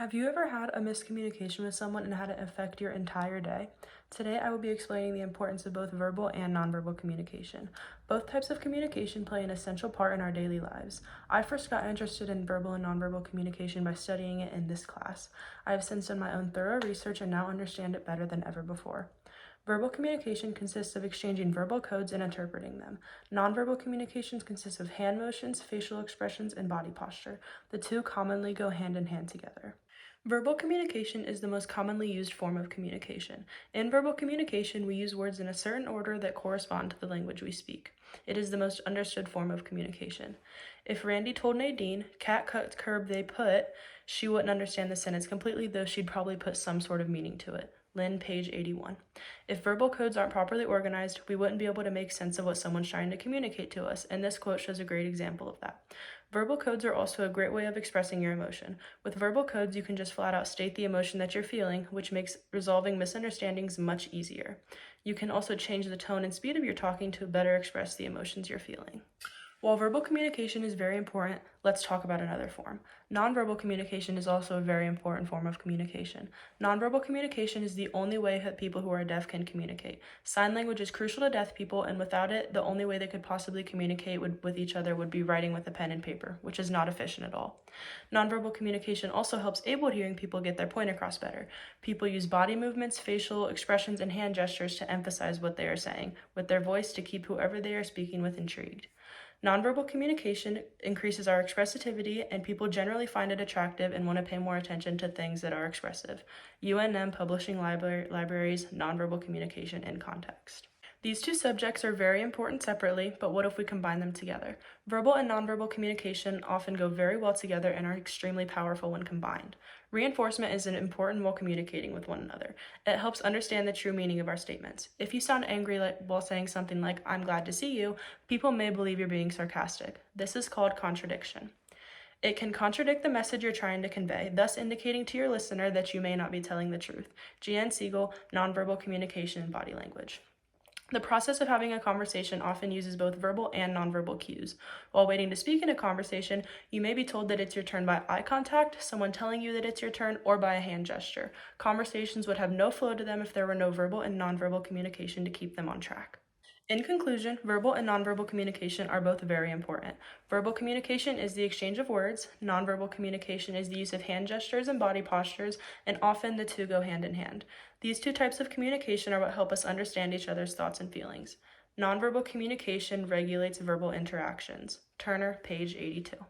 Have you ever had a miscommunication with someone and had it affect your entire day? Today, I will be explaining the importance of both verbal and nonverbal communication. Both types of communication play an essential part in our daily lives. I first got interested in verbal and nonverbal communication by studying it in this class. I have since done my own thorough research and now understand it better than ever before. Verbal communication consists of exchanging verbal codes and interpreting them. Nonverbal communications consist of hand motions, facial expressions, and body posture. The two commonly go hand in hand together. Verbal communication is the most commonly used form of communication. In verbal communication, we use words in a certain order that correspond to the language we speak. It is the most understood form of communication. If Randy told Nadine, "Cat cut curb they put," she wouldn't understand the sentence completely, though she'd probably put some sort of meaning to it. Lynn, page 81. If verbal codes aren't properly organized, we wouldn't be able to make sense of what someone's trying to communicate to us, and this quote shows a great example of that. Verbal codes are also a great way of expressing your emotion. With verbal codes, you can just flat out state the emotion that you're feeling, which makes resolving misunderstandings much easier. You can also change the tone and speed of your talking to better express the emotions you're feeling. While verbal communication is very important, let's talk about another form. Nonverbal communication is also a very important form of communication. Nonverbal communication is the only way that people who are deaf can communicate. Sign language is crucial to deaf people, and without it, the only way they could possibly communicate with each other would be writing with a pen and paper, which is not efficient at all. Nonverbal communication also helps able hearing people get their point across better. People use body movements, facial expressions, and hand gestures to emphasize what they are saying, with their voice to keep whoever they are speaking with intrigued. Nonverbal communication increases our expressivity, and people generally find it attractive and want to pay more attention to things that are expressive. UNM Publishing Libraries, Nonverbal Communication in Context. These two subjects are very important separately, but what if we combine them together? Verbal and nonverbal communication often go very well together and are extremely powerful when combined. Reinforcement is important while communicating with one another. It helps understand the true meaning of our statements. If you sound angry while saying something like, "I'm glad to see you," people may believe you're being sarcastic. This is called contradiction. It can contradict the message you're trying to convey, thus indicating to your listener that you may not be telling the truth. G.N. Siegel, Nonverbal Communication and Body Language. The process of having a conversation often uses both verbal and nonverbal cues. While waiting to speak in a conversation, you may be told that it's your turn by eye contact, someone telling you that it's your turn, or by a hand gesture. Conversations would have no flow to them if there were no verbal and nonverbal communication to keep them on track. In conclusion, verbal and nonverbal communication are both very important. Verbal communication is the exchange of words, nonverbal communication is the use of hand gestures and body postures, and often the two go hand in hand. These two types of communication are what help us understand each other's thoughts and feelings. Nonverbal communication regulates verbal interactions. Turner, page 82.